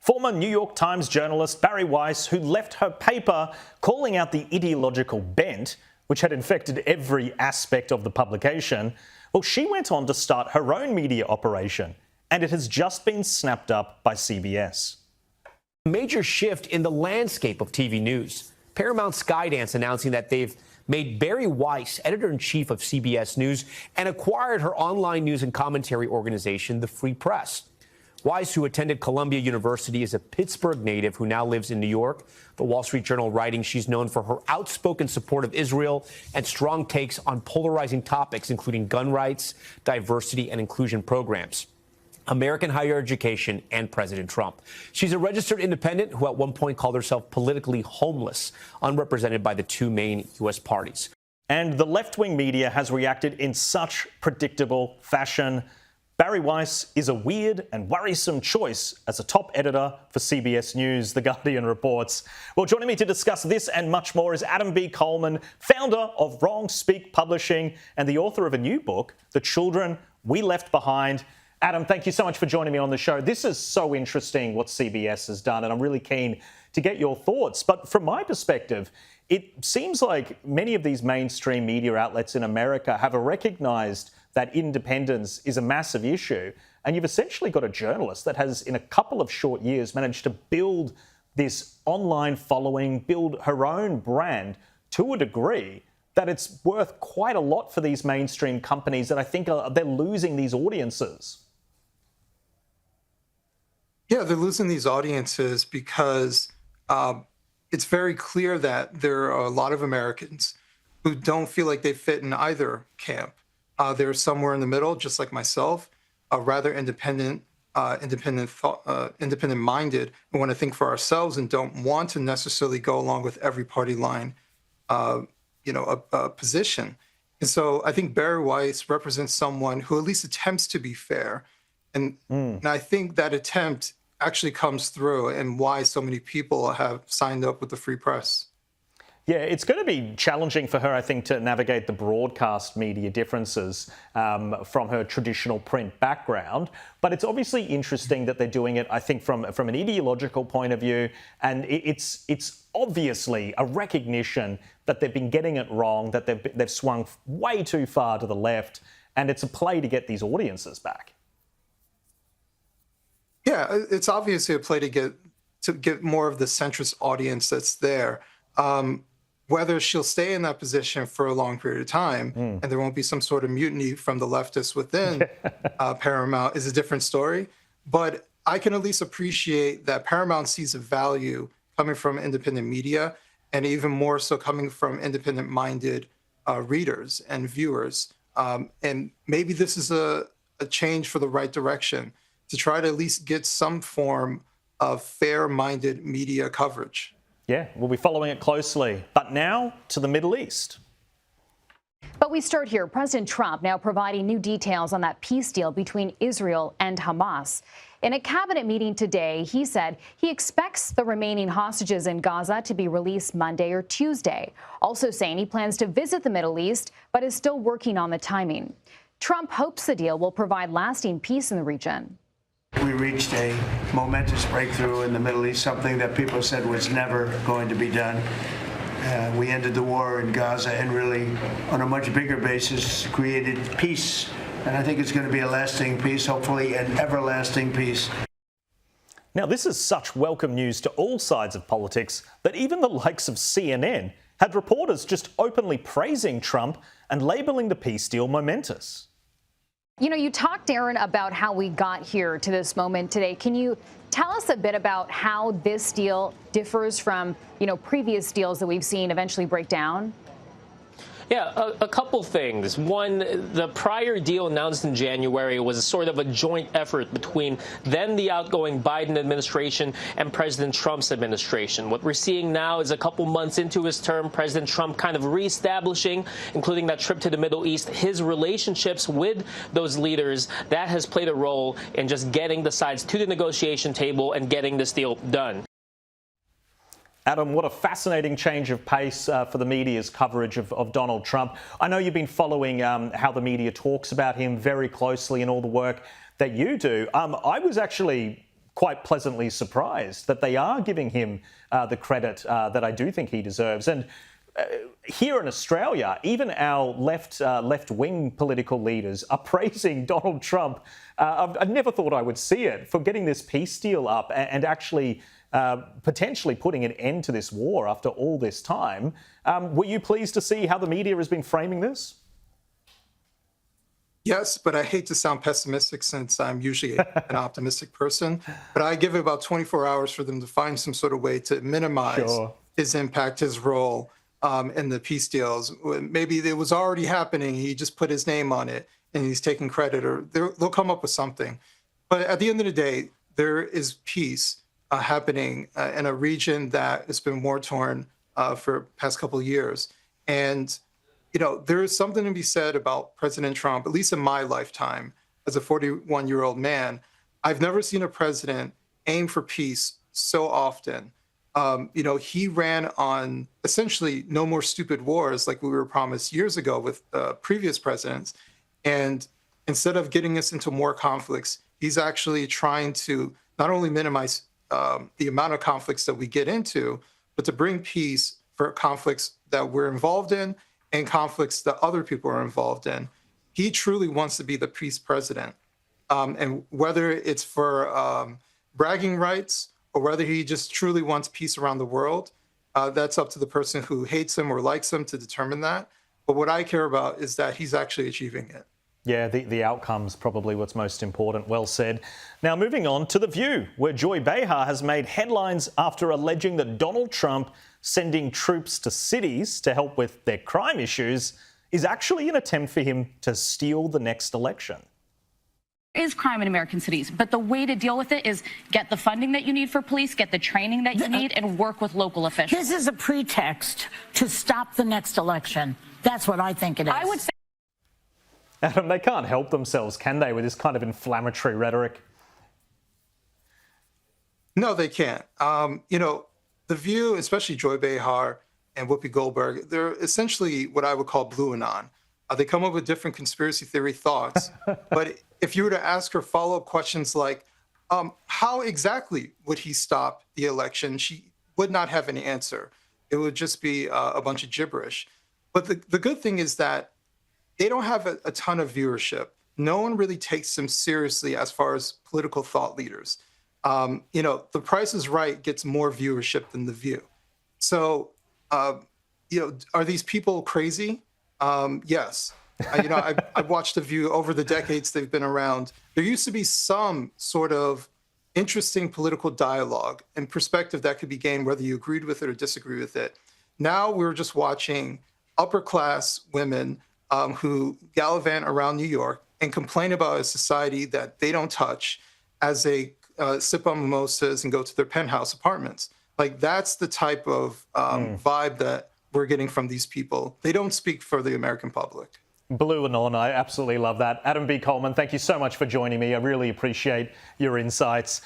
Former New York Times journalist Bari Weiss, who left her paper calling out the ideological bent, which had infected every aspect of the publication, well, she went on to start her own media operation, and it has just been snapped up by CBS. A major shift in the landscape of TV news. Paramount Skydance announcing that they've made Bari Weiss editor-in-chief of CBS News and acquired her online news and commentary organization, The Free Press. Weiss, who attended Columbia University, is a Pittsburgh native who now lives in New York. The Wall Street Journal writing she's known for her outspoken support of Israel and strong takes on polarizing topics, including gun rights, diversity, and inclusion programs, American higher education, and President Trump. She's a registered independent who at one point called herself politically homeless, unrepresented by the two main U.S. parties. And the left-wing media has reacted in such predictable fashion. Bari Weiss is a weird and worrisome choice as a top editor for CBS News, The Guardian reports. Well, joining me to discuss this and much more is Adam B. Coleman, founder of Wrong Speak Publishing and the author of a new book, The Children We Left Behind. Adam, thank you so much for joining me on the show. This is so interesting what CBS has done, and I'm really keen to get your thoughts. But from my perspective, it seems like many of these mainstream media outlets in America have recognised that independence is a massive issue. And you've essentially got a journalist that has, in a couple of short years, managed to build this online following, build her own brand to a degree that it's worth quite a lot for these mainstream companies that I think they're losing these audiences. Yeah, they're losing these audiences because it's very clear that there are a lot of Americans who don't feel like they fit in either camp. They're somewhere in the middle, just like myself, rather independent, independent-minded, and want to think for ourselves and don't want to necessarily go along with every party line, position. And so I think Bari Weiss represents someone who at least attempts to be fair. And I think that attempt actually comes through and why so many people have signed up with the Free Press. Yeah, it's going to be challenging for her, I think, to navigate the broadcast media differences from her traditional print background. But it's obviously interesting that they're doing it, I think, from an ideological point of view. And it's obviously a recognition that they've been getting it wrong, that they've swung way too far to the left. And it's a play to get these audiences back. Yeah, it's obviously a play to get more of the centrist audience that's there. Whether she'll stay in that position for a long period of time and there won't be some sort of mutiny from the leftists within Paramount is a different story. But I can at least appreciate that Paramount sees a value coming from independent media and even more so coming from independent-minded readers and viewers. And maybe this is a change for the right direction to try to at least get some form of fair-minded media coverage. Yeah, we'll be following it closely. But now to the Middle East. But we start here. President Trump now providing new details on that peace deal between Israel and Hamas. In a cabinet meeting today, he said he expects the remaining hostages in Gaza to be released Monday or Tuesday, also saying he plans to visit the Middle East, but is still working on the timing. Trump hopes the deal will provide lasting peace in the region. We reached a momentous breakthrough in the Middle East, something that people said was never going to be done. We ended the war in Gaza and really, on a much bigger basis, created peace. And I think it's going to be a lasting peace, hopefully an everlasting peace. Now, this is such welcome news to all sides of politics that even the likes of CNN had reporters just openly praising Trump and labelling the peace deal momentous. You know, you talked, Aaron, about how we got here to this moment today. Can you tell us a bit about how this deal differs from, previous deals that we've seen eventually break down? Yeah, a couple things. One, the prior deal announced in January was a sort of a joint effort between then the outgoing Biden administration and President Trump's administration. What we're seeing now is a couple months into his term, President Trump kind of reestablishing, including that trip to the Middle East, his relationships with those leaders. That has played a role in just getting the sides to the negotiation table and getting this deal done. Adam, what a fascinating change of pace for the media's coverage of Donald Trump. I know you've been following how the media talks about him very closely and all the work that you do. I was actually quite pleasantly surprised that they are giving him the credit that I do think he deserves. And here in Australia, even our left-wing political leaders are praising Donald Trump. I never thought I would see it, for getting this peace deal up and actually potentially putting an end to this war after all this time. Were you pleased to see how the media has been framing this? Yes, but I hate to sound pessimistic since I'm usually an optimistic person. But I give it about 24 hours for them to find some sort of way to minimize his impact, his role in the peace deals. Maybe it was already happening. He just put his name on it and he's taking credit, or they'll come up with something. But at the end of the day, there is peace happening in a region that has been war-torn for the past couple of years. And there is something to be said about President Trump, at least in my lifetime, as a 41-year-old man. I've never seen a president aim for peace so often. He ran on essentially no more stupid wars like we were promised years ago with previous presidents. And instead of getting us into more conflicts, he's actually trying to not only minimize the amount of conflicts that we get into, but to bring peace for conflicts that we're involved in and conflicts that other people are involved in. He truly wants to be the peace president. And whether it's for bragging rights or whether he just truly wants peace around the world, that's up to the person who hates him or likes him to determine that. But what I care about is that he's actually achieving it. Yeah, the outcome's probably what's most important. Well said. Now, moving on to The View, where Joy Behar has made headlines after alleging that Donald Trump sending troops to cities to help with their crime issues is actually an attempt for him to steal the next election. There is crime in American cities, but the way to deal with it is get the funding that you need for police, get the training that you need, and work with local officials. This is a pretext to stop the next election. That's what I think it is. I would say, Adam, they can't help themselves, can they, with this kind of inflammatory rhetoric? No, they can't. The View, especially Joy Behar and Whoopi Goldberg, they're essentially what I would call blue anon. They come up with different conspiracy theory thoughts. But if you were to ask her follow-up questions like, how exactly would he stop the election, she would not have an answer. It would just be a bunch of gibberish. But the good thing is that they don't have a ton of viewership. No one really takes them seriously as far as political thought leaders. The Price is Right gets more viewership than The View. So, are these people crazy? Yes. I've watched The View over the decades they've been around. There used to be some sort of interesting political dialogue and perspective that could be gained, whether you agreed with it or disagree with it. Now we're just watching upper-class women who gallivant around New York and complain about a society that they don't touch as they sip on mimosas and go to their penthouse apartments. Like, that's the type of vibe that we're getting from these people. They don't speak for the American public. Blue and on, I absolutely love that. Adam B. Coleman, thank you so much for joining me. I really appreciate your insights.